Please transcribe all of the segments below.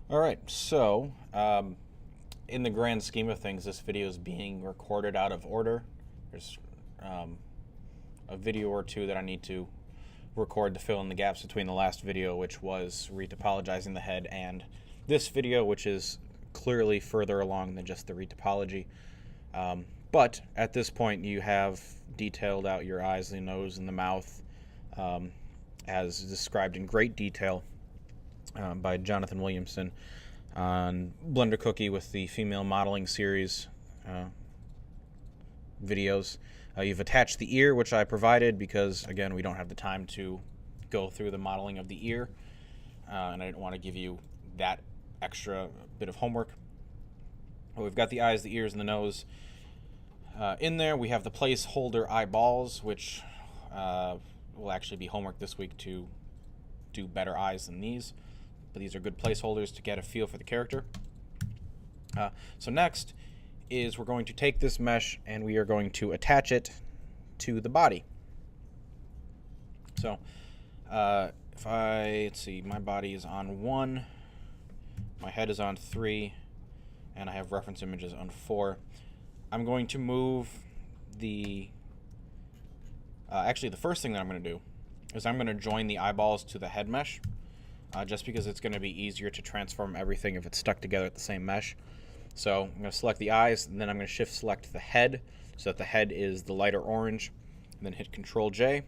All right, so in the grand scheme of things, this video is being recorded out of order. There's a video or two that I need to record to fill in the gaps between the last video, which was retopologizing the head, and this video, which is clearly further along than just the retopology. But at this point, you have detailed out your eyes, the nose, and the mouth, as described in great detail by Jonathan Williamson on Blender Cookie with the female modeling series videos. You've attached the ear, which I provided because, again, we don't have the time to go through the modeling of the ear, and I didn't want to give you that extra bit of homework. But we've got the eyes, the ears, and the nose in there. We have the placeholder eyeballs, which will actually be homework this week to do better eyes than these. But these are good placeholders to get a feel for the character. So next is we're going to take this mesh and we are going to attach it to the body. So let's see, my body is on 1, my head is on 3, and I have reference images on 4. I'm going to move the, actually the first thing that I'm going to do is I'm going to join the eyeballs to the head mesh, just because it's going to be easier to transform everything if it's stuck together at the same mesh. So I'm going to select the eyes, and then I'm going to shift select the head so that the head is the lighter orange, and then hit Control J,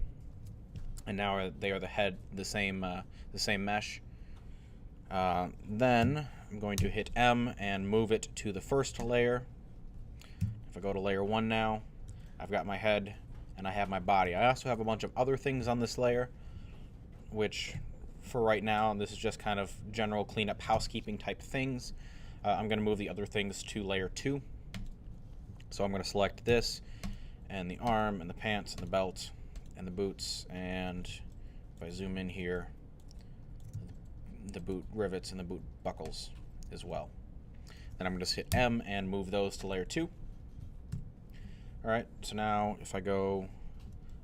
and now they are the same mesh. Then I'm going to hit M and move it to the first layer. If I go to layer 1 now, I've got my head and I have my body. I also have a bunch of other things on this layer, which for right now, and this is just kind of general cleanup housekeeping type things, I'm going to move the other things to layer 2. So I'm going to select this and the arm and the pants and the belt and the boots, and if I zoom in here, the boot rivets and the boot buckles as well. Then I'm going to just hit M and move those to layer 2. Alright, so now if I go,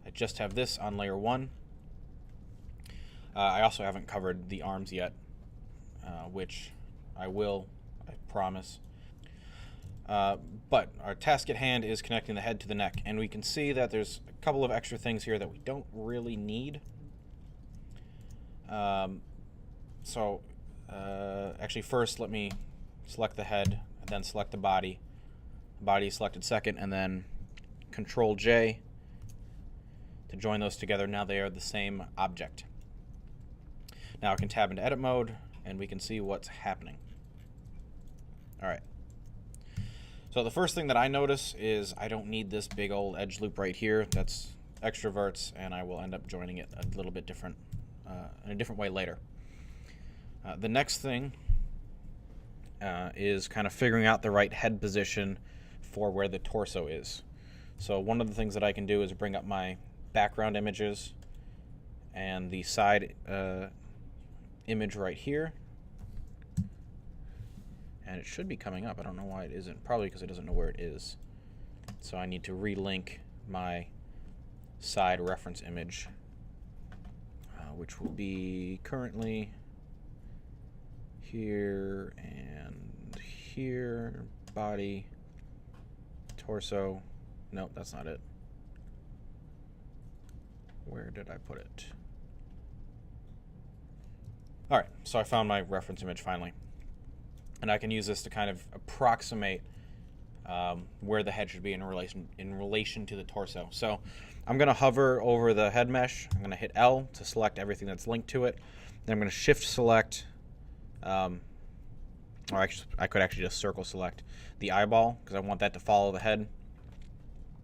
I just have this on layer 1. I also haven't covered the arms yet, which I will, I promise. But our task at hand is connecting the head to the neck, and we can see that there's a couple of extra things here that we don't really need. Actually first let me select the head, and then select the body. The body is selected second, and then Control J to join those together. Now they are the same object. Now I can tab into edit mode and we can see what's happening. Alright. So the first thing that I notice is I don't need this big old edge loop right here. That's extroverts, and I will end up joining it a little bit different, in a different way later. The next thing is kind of figuring out the right head position for where the torso is. So one of the things that I can do is bring up my background images and the side image right here, and it should be coming up. I don't know why it isn't, probably because it doesn't know where it is. So I need to relink my side reference image, which will be currently here and here, body, torso. Nope, that's not it. Where did I put it? Alright, so I found my reference image finally. And I can use this to kind of approximate where the head should be in relation to the torso. So I'm going to hover over the head mesh. I'm going to hit L to select everything that's linked to it. Then I'm going to shift select, or actually, I could actually just circle select the eyeball because I want that to follow the head.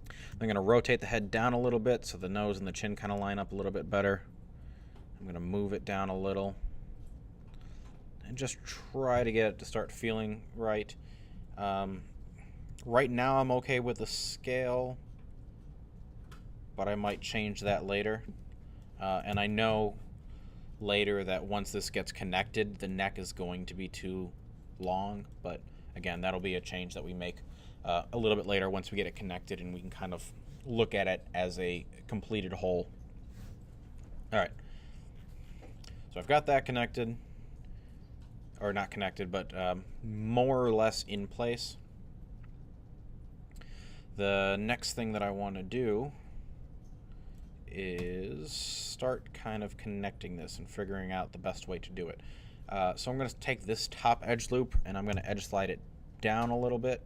I'm going to rotate the head down a little bit so the nose and the chin kind of line up a little bit better. I'm going to move it down a little and just try to get it to start feeling right. Right now I'm okay with the scale, but I might change that later. And I know later that once this gets connected, the neck is going to be too long, but again, that'll be a change that we make a little bit later once we get it connected and we can kind of look at it as a completed whole. All right, so I've got that connected. or not connected, but more or less in place. The next thing that I want to do is start kind of connecting this and figuring out the best way to do it. So I'm going to take this top edge loop and I'm going to edge slide it down a little bit.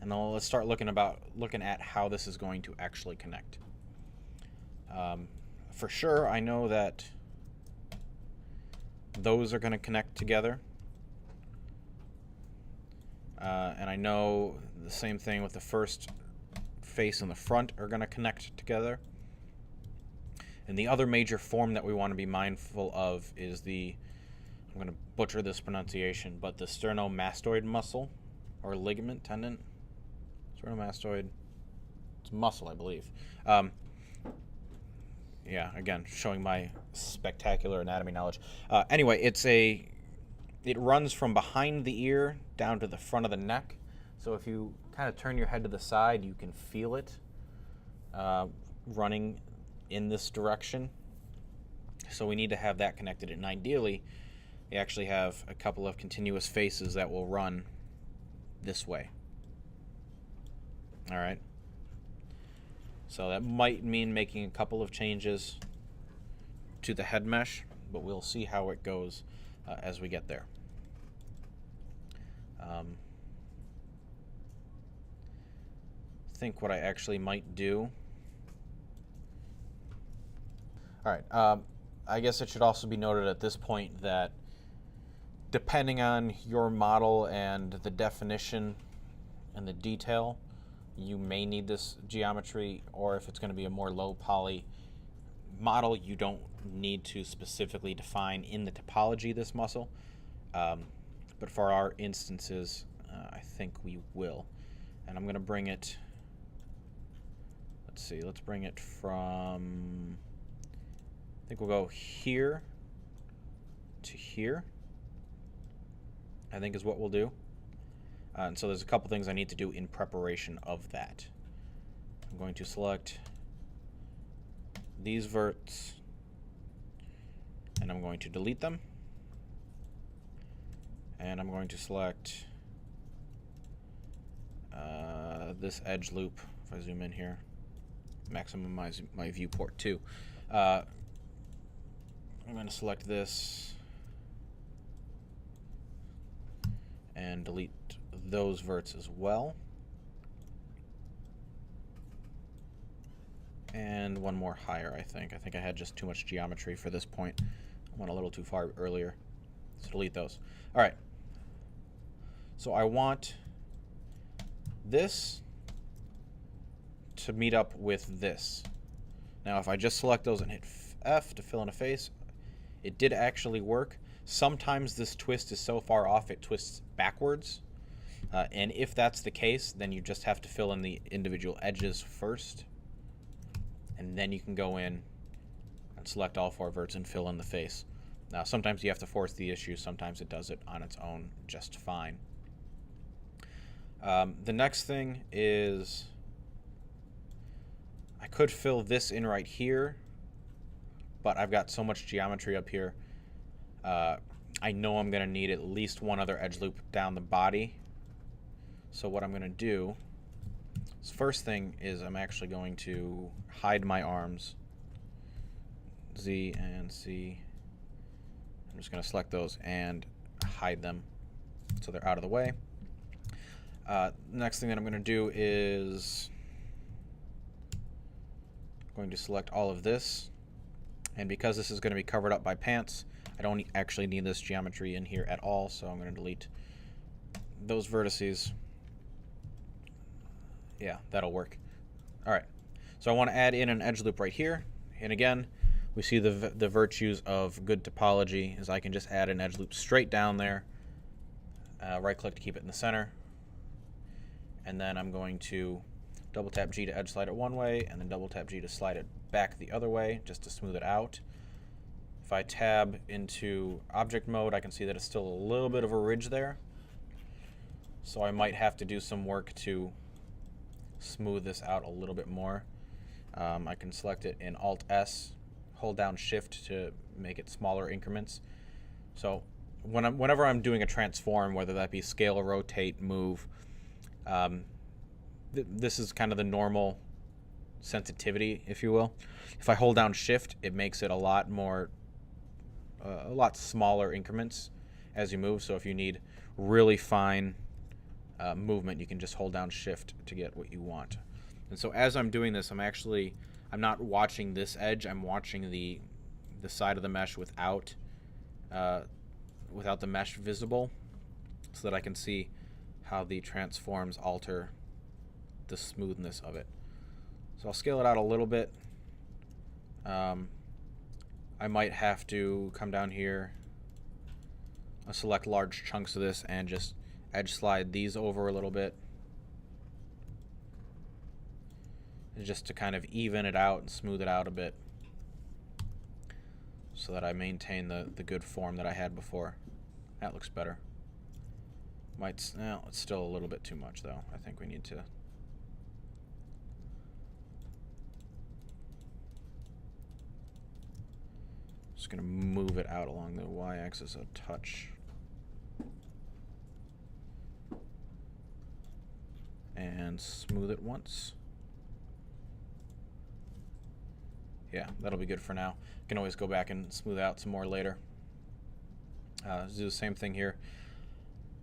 And then let's start looking at how this is going to actually connect. For sure, I know that those are going to connect together. And I know the same thing with the first face and the front are going to connect together. And the other major form that we want to be mindful of is I'm going to butcher this pronunciation, but the sternomastoid muscle or ligament, tendon. Sternomastoid, it's muscle, I believe. Yeah, again, showing my spectacular anatomy knowledge. Anyway, it runs from behind the ear down to the front of the neck. So if you kind of turn your head to the side, you can feel it running in this direction. So we need to have that connected, and ideally we actually have a couple of continuous faces that will run this way. All right. So that might mean making a couple of changes to the head mesh, but we'll see how it goes as we get there. I think what I actually might do. All right. I guess it should also be noted at this point that depending on your model and the definition and the detail, you may need this geometry, or if it's going to be a more low poly model, you don't need to specifically define in the topology this muscle. But for our instances, I think we will. And I'm going to bring it, let's bring it from, I think we'll go here to here, I think is what we'll do. And so there's a couple things I need to do in preparation of that. I'm going to select these verts, and I'm going to delete them. And I'm going to select this edge loop. If I zoom in here, maximize my viewport too. I'm going to select this and delete those verts as well. And one more higher, I think. I think I had just too much geometry for this point. I went a little too far earlier. So delete those. All right. So I want this to meet up with this. Now, if I just select those and hit F to fill in a face, it did actually work. Sometimes this twist is so far off it twists backwards. And if that's the case, then you just have to fill in the individual edges first. And then you can go in and select all four verts and fill in the face. Now, sometimes you have to force the issue. Sometimes it does it on its own just fine. The next thing is I could fill this in right here, but I've got so much geometry up here. I know I'm going to need at least one other edge loop down the body. So what I'm going to do is, first thing is I'm actually going to hide my arms, Z and C. I'm just going to select those and hide them so they're out of the way. Next thing that I'm going to do is I'm going to select all of this, and because this is going to be covered up by pants, I don't actually need this geometry in here at all, so I'm going to delete those vertices. Yeah, that'll work. All right, so I want to add in an edge loop right here, and again, we see the virtues of good topology is I can just add an edge loop straight down there, right click to keep it in the center, and then I'm going to double tap G to edge slide it one way, and then double tap G to slide it back the other way just to smooth it out. If I tab into object mode, I can see that it's still a little bit of a ridge there, so I might have to do some work to smooth this out a little bit more. I can select it in Alt S, hold down Shift to make it smaller increments. So whenever I'm doing a transform, whether that be scale, rotate, move, this is kind of the normal sensitivity, if you will. If I hold down shift, it makes it a lot smaller increments as you move. So if you need really fine movement, you can just hold down shift to get what you want. And so as I'm doing this, I'm not watching this edge, I'm watching the side of the mesh without the mesh visible, so that I can see how the transforms alter the smoothness of it. So I'll scale it out a little bit. I might have to come down here, I'll select large chunks of this and just edge slide these over a little bit, just to kind of even it out and smooth it out a bit, so that I maintain the good form that I had before. That looks better. It's still a little bit too much though. I think we need to just gonna move it out along the y-axis a touch. And smooth it once. Yeah, that'll be good for now. Can always go back and smooth out some more later. Do the same thing here.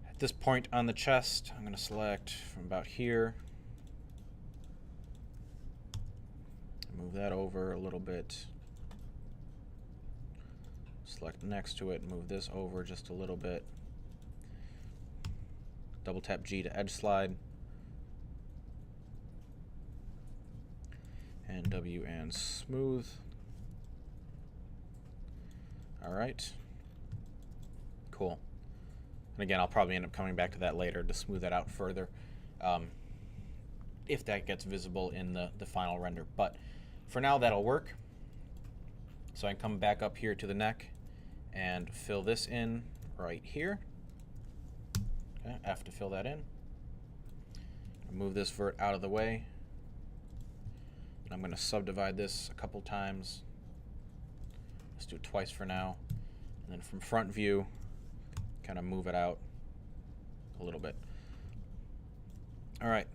At this point on the chest, I'm going to select from about here. Move that over a little bit. Select next to it, move this over just a little bit. Double tap G to edge slide. And W and smooth. All right. Cool. And again, I'll probably end up coming back to that later to smooth that out further, if that gets visible in the final render. But for now, that'll work. So I can come back up here to the neck and fill this in right here. Okay, I have to fill that in. Move this vert out of the way. I'm going to subdivide this a couple times. Let's do it twice for now. And then from front view, kind of move it out a little bit. All right.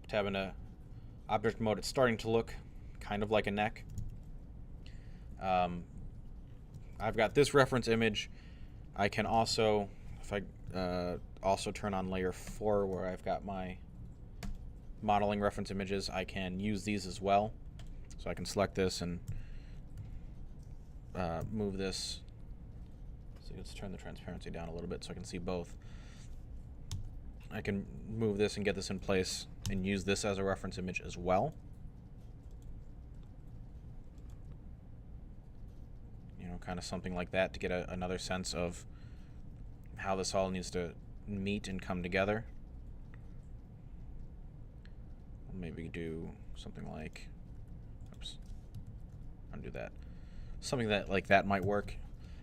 Tabbing to object mode, it's starting to look kind of like a neck. I've got this reference image. I can also, if I also turn on layer 4 where I've got my modeling reference images, I can use these as well. So I can select this and move this. So let's turn the transparency down a little bit so I can see both. I can move this and get this in place and use this as a reference image as well. You know, kind of something like that to get another sense of how this all needs to meet and come together. Maybe do something like, oops, undo that. Something that like that might work.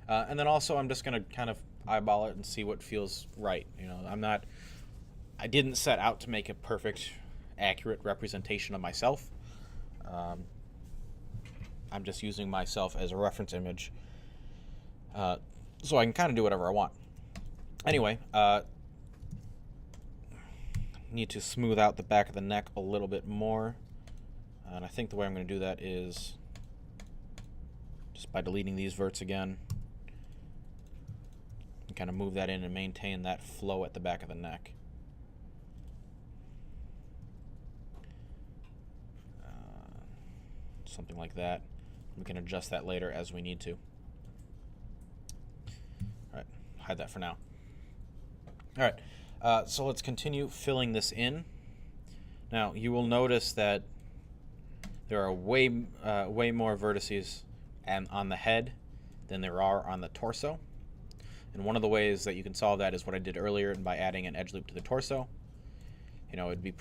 And then also I'm just gonna kind of eyeball it and see what feels right. You know, I didn't set out to make a perfect, accurate representation of myself. I'm just using myself as a reference image, so I can kind of do whatever I want. Anyway, need to smooth out the back of the neck a little bit more, and I think the way I'm going to do that is just by deleting these verts again and kind of move that in and maintain that flow at the back of the neck. Something like that. We can adjust that later as we need to. All right, hide that for now. All right. So let's continue filling this in. Now you will notice that there are way more vertices on the head than there are on the torso. And one of the ways that you can solve that is what I did earlier, by adding an edge loop to the torso. You know, it'd be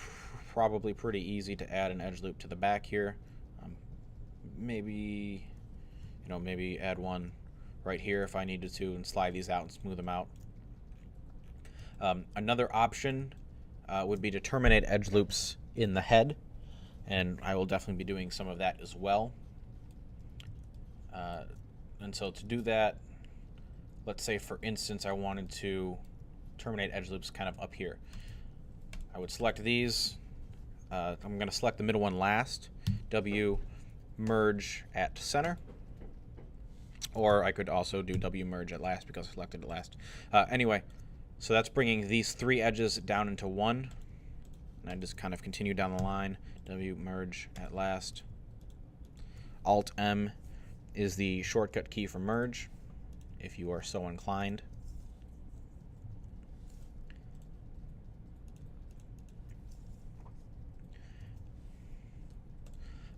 probably pretty easy to add an edge loop to the back here. Maybe add one right here if I needed to, and slide these out and smooth them out. Another option would be to terminate edge loops in the head, and I will definitely be doing some of that as well. And so to do that, let's say, for instance, I wanted to terminate edge loops kind of up here. I would select these. I'm going to select the middle one last. W merge at center. Or I could also do W merge at last because I selected it last. Anyway, so that's bringing these 3 edges down into one. And I just kind of continue down the line. W merge at last. Alt M is the shortcut key for merge, if you are so inclined.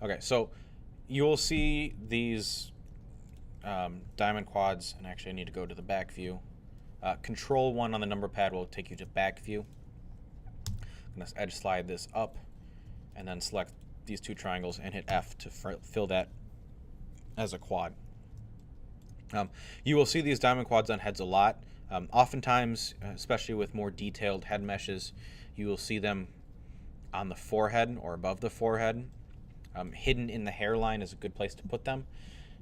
Okay, so you'll see these diamond quads, and actually I need to go to the back view. Control 1 on the number pad will take you to back view. I'm going to edge slide this up, and then select these 2 triangles and hit F to fill that as a quad. You will see these diamond quads on heads a lot. Oftentimes, especially with more detailed head meshes, you will see them on the forehead or above the forehead. Hidden in the hairline is a good place to put them,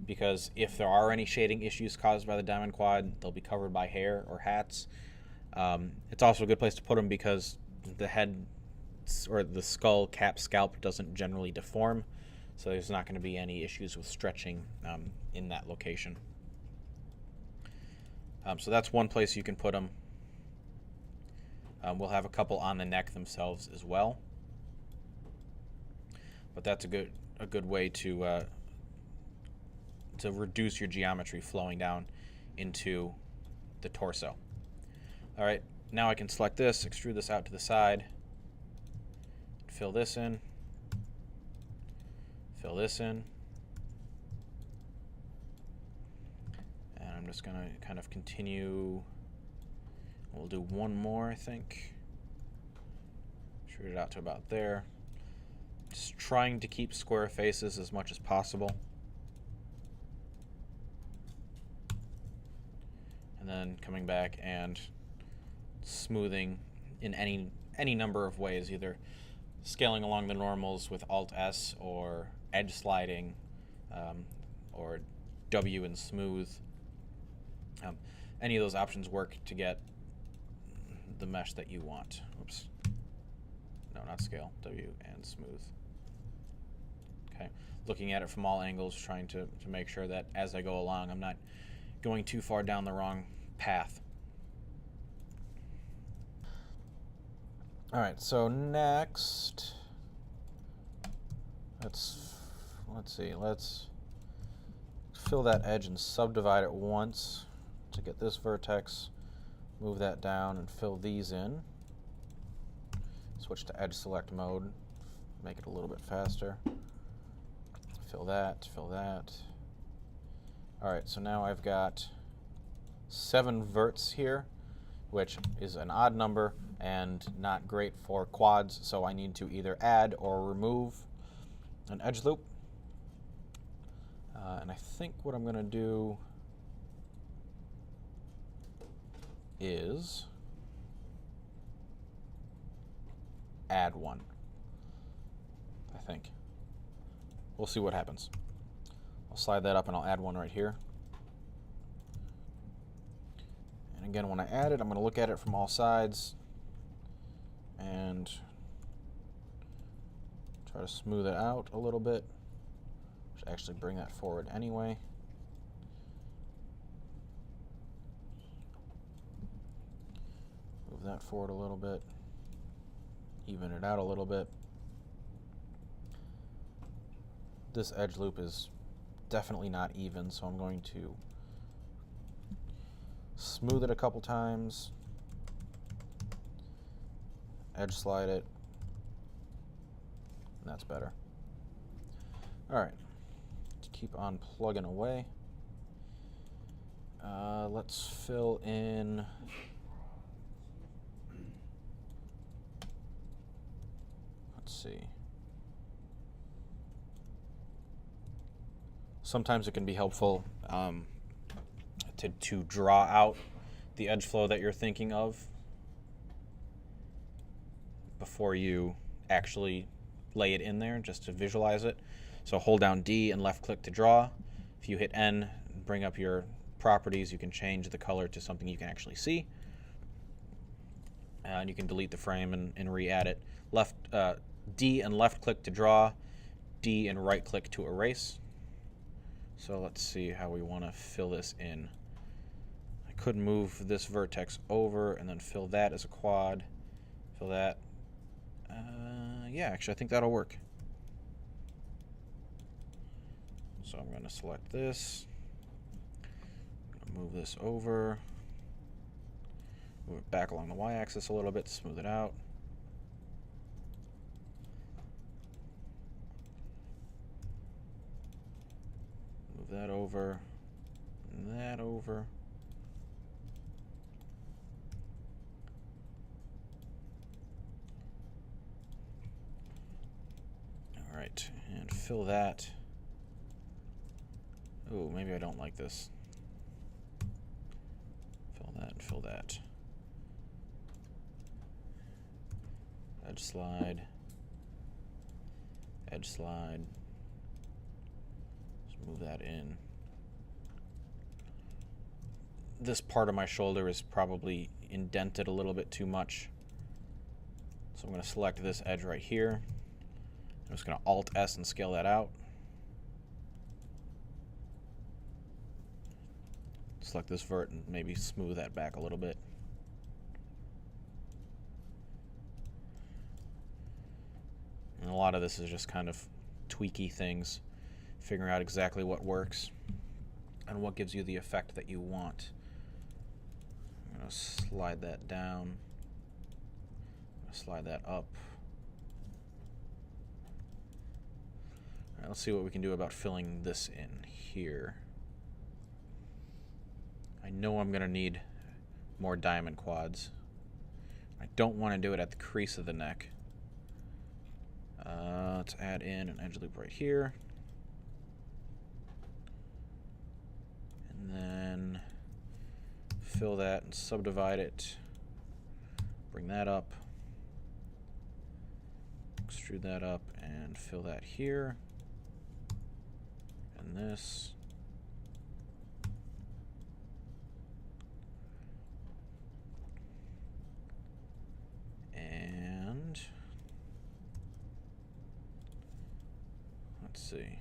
because if there are any shading issues caused by the diamond quad, they'll be covered by hair or hats. It's also a good place to put them because the head or the skull cap scalp doesn't generally deform, so there's not going to be any issues with stretching in that location. So that's one place you can put them. We'll have a couple on the neck themselves as well, but that's a good way to reduce your geometry flowing down into the torso. All right, now I can select this, extrude this out to the side, fill this in, fill this in, and I'm just going to kind of continue. We'll do one more, I think. Extrude it out to about there. Just trying to keep square faces as much as possible. And then coming back and smoothing in any number of ways, either scaling along the normals with Alt S, or edge sliding, or W and smooth. Any of those options work to get the mesh that you want. Oops. No, not scale. W and smooth. Okay. Looking at it from all angles, trying to make sure that as I go along, I'm not going too far down the wrong path. All right, so next, let's see, let's fill that edge and subdivide it once to get this vertex, move that down and fill these in. Switch to edge select mode, make it a little bit faster. Fill that, fill that. All right, so now I've got 7 verts here, which is an odd number and not great for quads, so I need to either add or remove an edge loop. And I think what I'm going to do is add one, I think. We'll see what happens. I'll slide that up and I'll add one right here. And again, when I add it, I'm going to look at it from all sides and try to smooth it out a little bit. Should actually bring that forward anyway. Move that forward a little bit. Even it out a little bit. This edge loop is definitely not even, so I'm going to smooth it a couple times, edge slide it, and that's better. All right, let's keep on plugging away. Let's fill in see. Sometimes it can be helpful to draw out the edge flow that you're thinking of before you actually lay it in there, just to visualize it. So hold down D and left click to draw. If you hit N, bring up your properties, you can change the color to something you can actually see. And you can delete the frame and re-add it. D and left click to draw, D and right click to erase. So let's see how we want to fill this in. I could move this vertex over and then fill that as a quad. Fill that. Yeah, actually I think that'll work. So I'm going to select this. Move this over. Move it back along the y-axis a little bit to smooth it out. Move that over. And that over. All right, and fill that. Oh, maybe I don't like this. Fill that and fill that. Edge slide. Edge slide. Just move that in. This part of my shoulder is probably indented a little bit too much. So I'm going to select this edge right here. I'm just going to Alt-S and scale that out. Select this vert and maybe smooth that back a little bit. And a lot of this is just kind of tweaky things, figuring out exactly what works and what gives you the effect that you want. I'm going to slide that down. I'm going to slide that up. All right, let's see what we can do about filling this in here. I know I'm going to need more diamond quads. I don't want to do it at the crease of the neck. Let's add in an edge loop right here. And then fill that and subdivide it. Bring that up. Extrude that up and fill that here. And this. And let's see.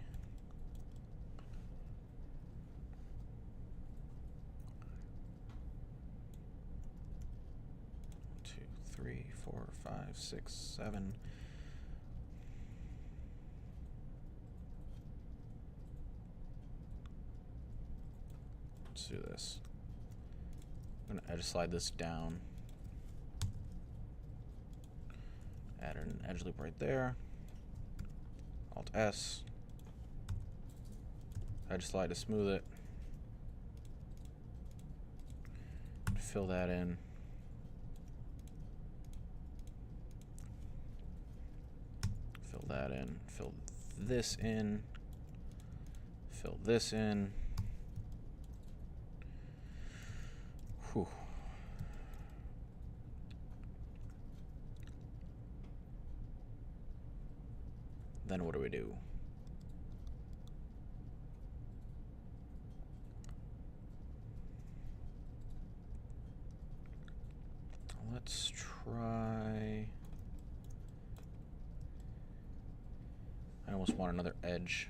Two, three, 4, 5, 6, 7. Let's do this. I'm going to edge slide this down. Add an edge loop right there. Alt-S. Edge slide to smooth it. Fill that in. Fill that in. Fill this in. Fill this in. Whew. Then what do we do? Let's try... I almost want another edge.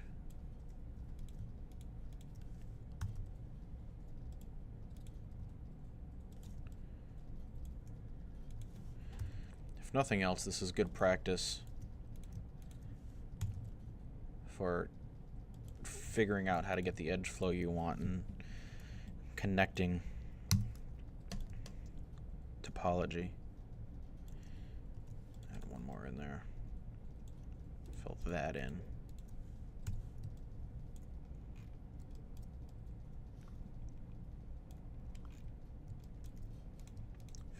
If nothing else, this is good practice for figuring out how to get the edge flow you want and connecting topology. Add one more in there. Fill that in.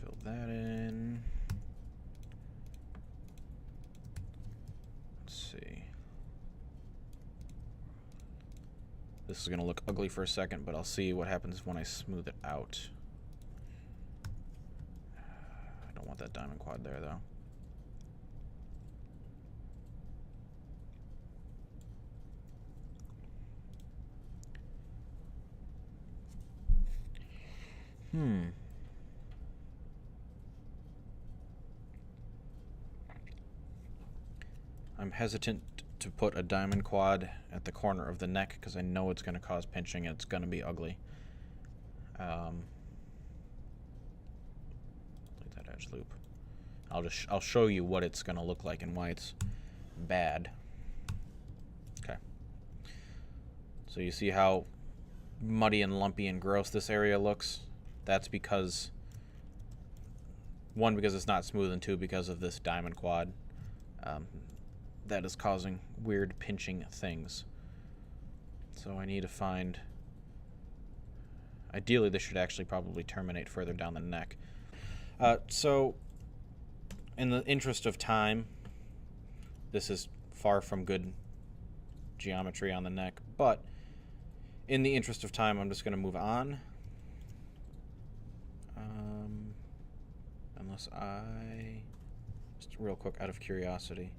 Fill that in. Let's see. This is going to look ugly for a second, but I'll see what happens when I smooth it out. I don't want that diamond quad there, though. I'm hesitant to put a diamond quad at the corner of the neck because I know it's going to cause pinching and it's going to be ugly. Like that edge loop. I'll show you what it's going to look like and why it's bad. Okay. So you see how muddy and lumpy and gross this area looks? That's because, one, because it's not smooth, and two, because of this diamond quad. That is causing weird pinching things. So I need to find... Ideally, this should actually probably terminate further down the neck. So, in the interest of time, this is far from good geometry on the neck, but in the interest of time, I'm just going to move on. Unless I... Just real quick, out of curiosity.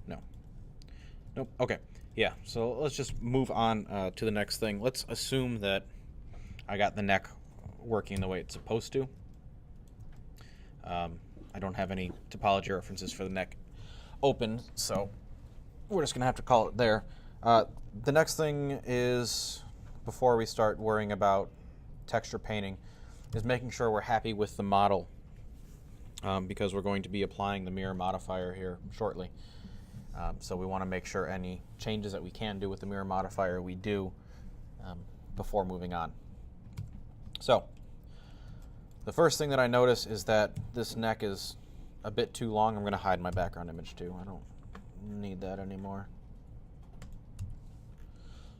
No. Nope. Okay. Yeah, so let's just move on to the next thing. Let's assume that I got the neck working the way it's supposed to. I don't have any topology references for the neck open, so we're just going to have to call it there. The next thing is, before we start worrying about texture painting, is making sure we're happy with the model, because we're going to be applying the mirror modifier here shortly. So we want to make sure any changes that we can do with the mirror modifier we do before moving on. So the first thing that I notice is that this neck is a bit too long. I'm going to hide my background image too. I don't need that anymore.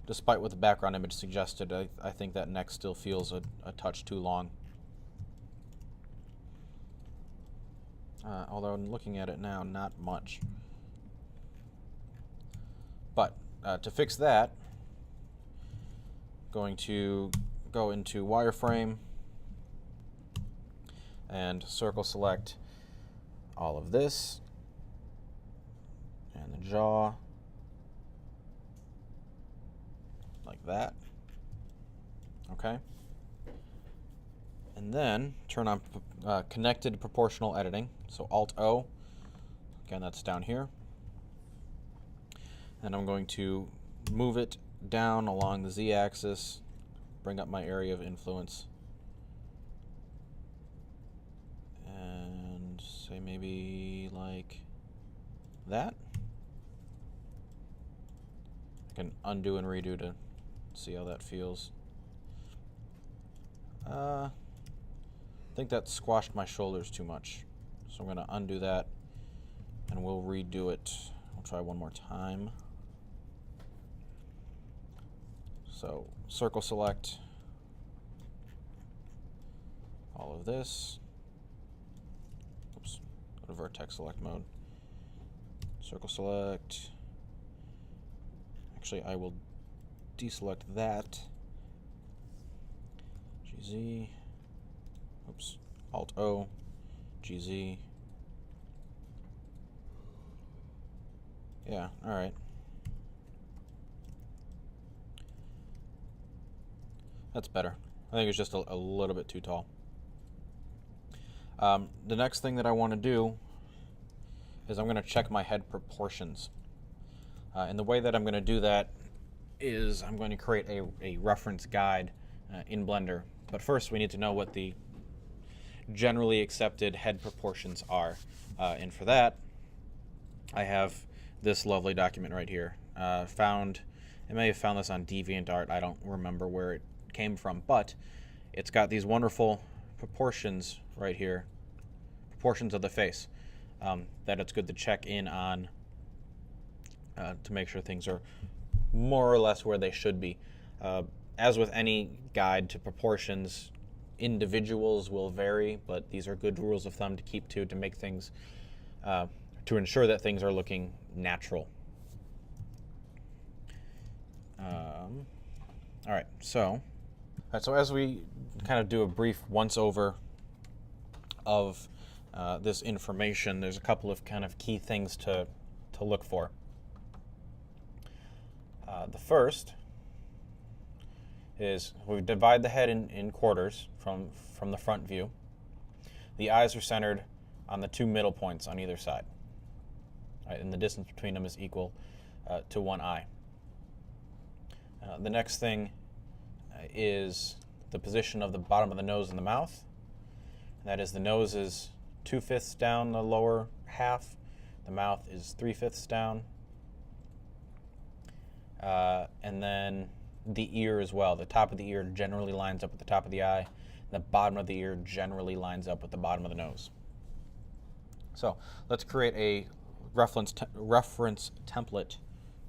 Despite what the background image suggested, I think that neck still feels a touch too long. Although I'm looking at it now, not much. But to fix that, going to go into wireframe and circle select all of this and the jaw like that. Okay. And then turn on connected proportional editing. So Alt-O. Again, that's down here. And I'm going to move it down along the Z-axis, bring up my area of influence, and say maybe like that. I can undo and redo to see how that feels. I think that squashed my shoulders too much, so I'm going to undo that and we'll redo it. I'll try one more time. So circle select all of this. Oops, go to vertex select mode. Circle select. Actually, I will deselect that. GZ. Oops. Alt-O. GZ. Yeah, alright. That's better. I think it's just a little bit too tall. The next thing that I want to do is I'm going to check my head proportions. And the way that I'm going to do that is I'm going to create a reference guide in Blender. But first we need to know what the generally accepted head proportions are. And for that, I have this lovely document right here. I may have found this on DeviantArt. I don't remember where it came from, but it's got these wonderful proportions right here, proportions of the face, that it's good to check in on to make sure things are more or less where they should be. As with any guide to proportions, individuals will vary, but these are good rules of thumb to keep to make things, to ensure that things are looking natural. All right, so as we kind of do a brief once-over of this information, there's a couple of kind of key things to look for. The first is we divide the head in quarters from the front view. The eyes are centered on the two middle points on either side. Right, and the distance between them is equal to one eye. The next thing is the position of the bottom of the nose and the mouth. That is, the nose is 2/5 down the lower half. The mouth is 3/5 down. And then the ear as well. The top of the ear generally lines up with the top of the eye. The bottom of the ear generally lines up with the bottom of the nose. So let's create a reference template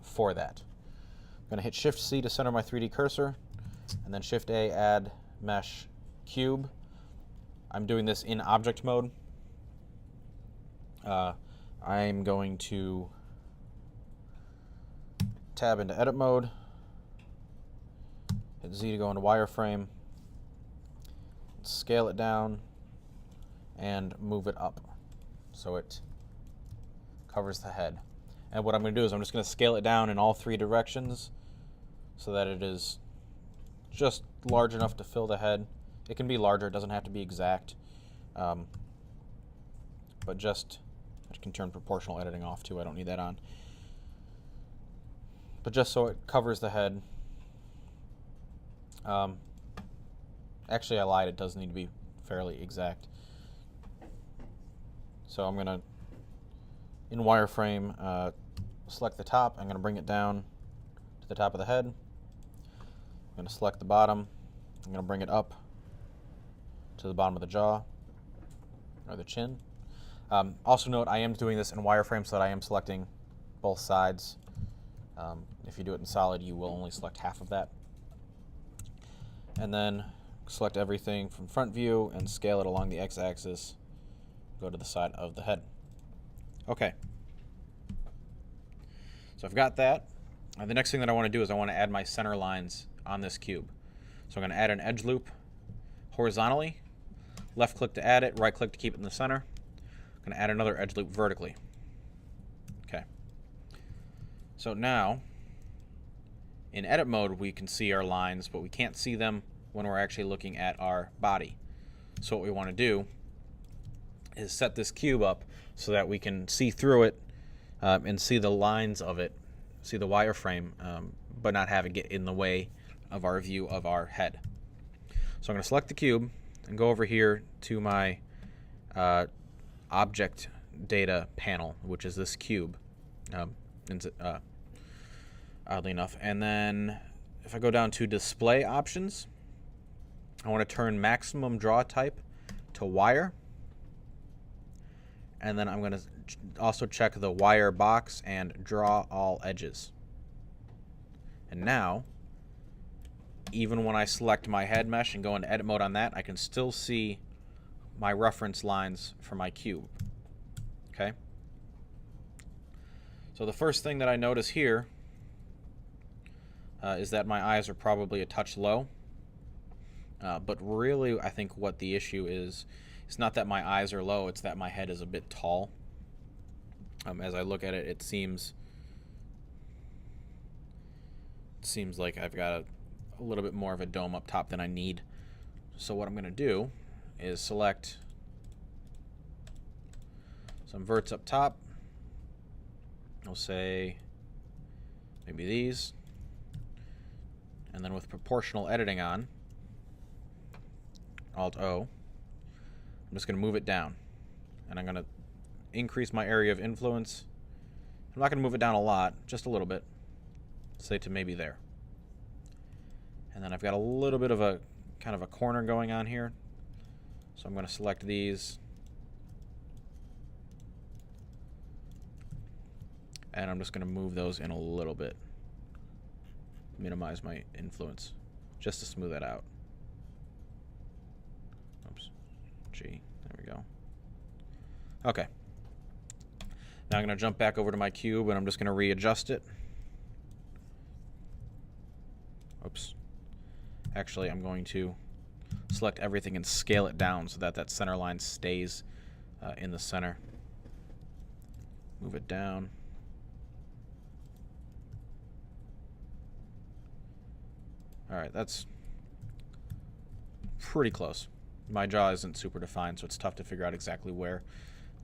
for that. I'm going to hit Shift-C to center my 3D cursor, and then Shift-A, add mesh cube. I'm doing this in object mode. I'm going to tab into edit mode, hit Z to go into wireframe, scale it down, and move it up so it covers the head. And what I'm going to do is I'm just going to scale it down in all three directions so that it is just large enough to fill the head. It can be larger, it doesn't have to be exact, but just, I can turn proportional editing off too, I don't need that on. But just so it covers the head. Actually, I lied, it does need to be fairly exact. So I'm going to, in wireframe, select the top. I'm going to bring it down to the top of the head. I'm going to select the bottom. I'm going to bring it up to the bottom of the jaw, or the chin. Also note, I am doing this in wireframe so that I am selecting both sides. If you do it in solid, you will only select half of that. And then select everything from front view and scale it along the x-axis. Go to the side of the head. Okay. So I've got that. The next thing that I want to do is I want to add my center lines on this cube. So I'm going to add an edge loop horizontally. Left click to add it, right click to keep it in the center. I'm going to add another edge loop vertically. Okay. So now, in edit mode, we can see our lines, but we can't see them when we're actually looking at our body. So what we want to do is set this cube up so that we can see through it and see the lines of it, see the wireframe, but not have it get in the way of our view of our head. So I'm going to select the cube and go over here to my object data panel, which is this cube, oddly enough. And then if I go down to display options, I want to turn maximum draw type to wire. And then I'm going to also check the wire box and draw all edges. And now, even when I select my head mesh and go into edit mode on that, I can still see my reference lines for my cube. Okay? So the first thing that I notice here is that my eyes are probably a touch low. But really, I think what the issue is, it's not that my eyes are low, it's that my head is a bit tall. As I look at it, it seems like I've got a little bit more of a dome up top than I need. So what I'm going to do is select some verts up top. I'll say maybe these. And then with proportional editing on, Alt-O, I'm just going to move it down. And I'm going to increase my area of influence. I'm not going to move it down a lot, just a little bit. Say to maybe there. And then I've got a little bit of a kind of a corner going on here. So I'm going to select these. And I'm just going to move those in a little bit. Minimize my influence just to smooth that out. Oops. G. There we go. Okay. Now I'm going to jump back over to my cube and I'm just going to readjust it. Oops. Actually, I'm going to select everything and scale it down so that that center line stays in the center. Move it down. All right, that's pretty close. My jaw isn't super defined, so it's tough to figure out exactly where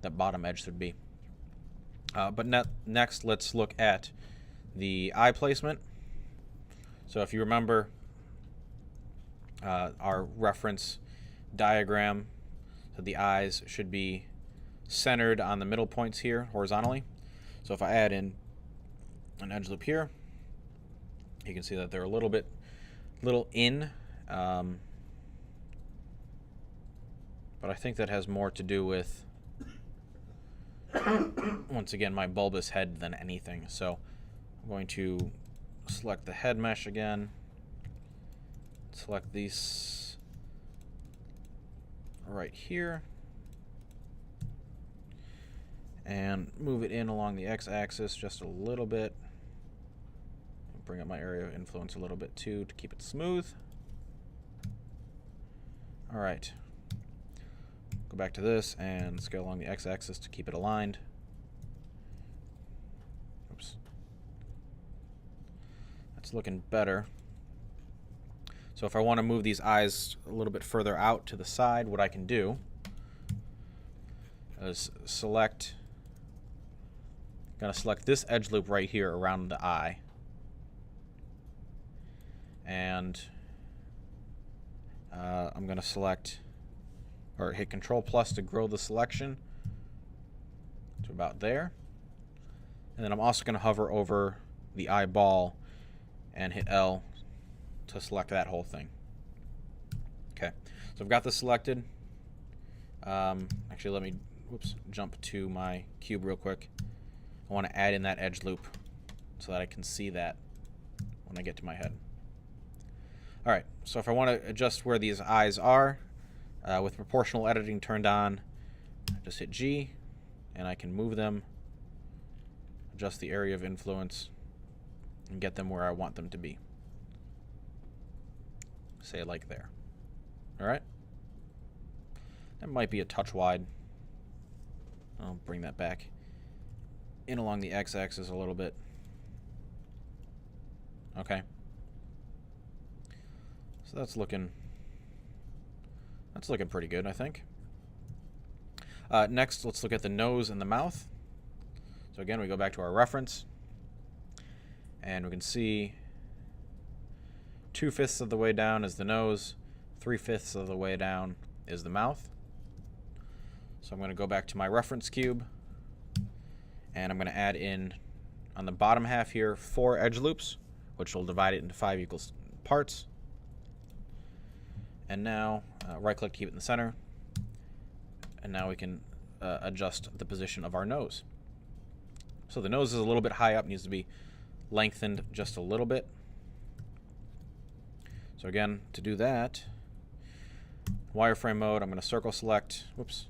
that bottom edge should be. But next, let's look at the eye placement. So if you remember our reference diagram, so the eyes should be centered on the middle points here horizontally. So if I add in an edge loop here, you can see that they're a little in, but I think that has more to do with, once again, my bulbous head than anything. So I'm going to select the head mesh again, select these right here, and move it in along the x-axis just a little bit. Bring up my area of influence a little bit too to keep it smooth. All right. Go back to this and scale along the x-axis to keep it aligned. Oops. That's looking better. So if I want to move these eyes a little bit further out to the side, what I can do is gonna select this edge loop right here around the eye. And I'm going to select, or hit Control plus to grow the selection to about there. And then I'm also going to hover over the eyeball and hit L to select that whole thing. Okay, so I've got this selected. Actually, let me jump to my cube real quick. I want to add in that edge loop so that I can see that when I get to my head. All right, so if I want to adjust where these eyes are, with proportional editing turned on, just hit G, and I can move them, adjust the area of influence, and get them where I want them to be. Say like there. All right? That might be a touch wide. I'll bring that back in along the x-axis a little bit. Okay. So that's looking pretty good, I think. Next, let's look at the nose and the mouth. So again, we go back to our reference, and we can see 2/5 of the way down is the nose, 3/5 of the way down is the mouth. So I'm going to go back to my reference cube, and I'm going to add in, on the bottom half here, 4 edge loops, which will divide it into 5 equal parts. And now, right-click to keep it in the center. And now we can adjust the position of our nose. So the nose is a little bit high up, needs to be lengthened just a little bit. So again, to do that, wireframe mode, I'm going to circle select. Whoops.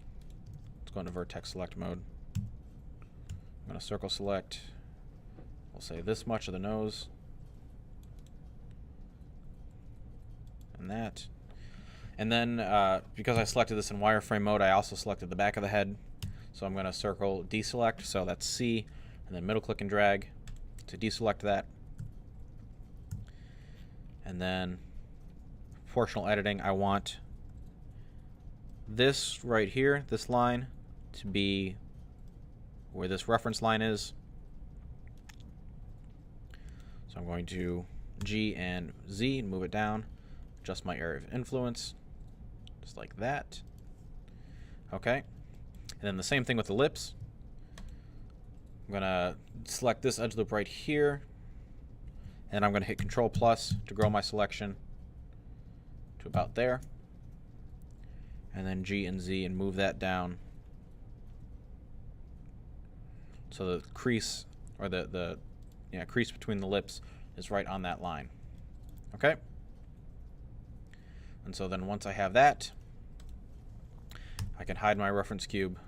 Let's go into vertex select mode. I'm going to circle select. We'll say this much of the nose. And that. And then, because I selected this in wireframe mode, I also selected the back of the head. So I'm going to circle deselect, so that's C, and then middle click and drag to deselect that. And then proportional editing, I want this right here, this line, to be where this reference line is. So I'm going to G and Z and move it down, adjust my area of influence. Just like that. Okay. And then the same thing with the lips. I'm going to select this edge loop right here. And I'm going to hit Control plus to grow my selection to about there. And then G and Z and move that down. So the crease, or the crease between the lips is right on that line. Okay? And so then once I have that, I can hide my reference cube.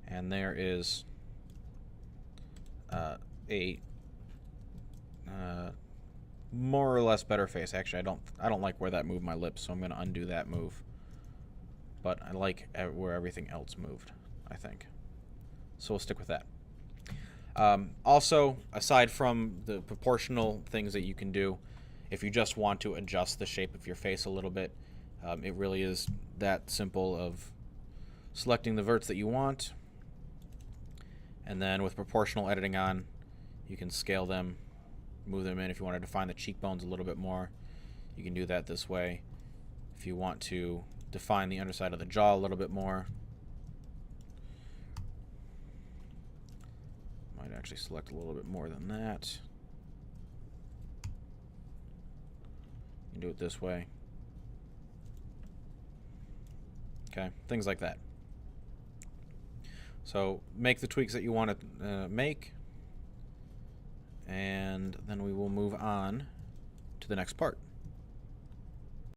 And there is a more or less better face. Actually, I don't like where that moved my lips, so I'm going to undo that move. But I like where everything else moved, I think. So we'll stick with that. Also, aside from the proportional things that you can do, if you just want to adjust the shape of your face a little bit, it really is that simple of selecting the verts that you want, and then with proportional editing on, you can scale them, move them in. If you want to define the cheekbones a little bit more, you can do that this way. If you want to define the underside of the jaw a little bit more, might actually select a little bit more than that. You can do it this way. Okay, things like that. So make the tweaks that you want to make, and then we will move on to the next part.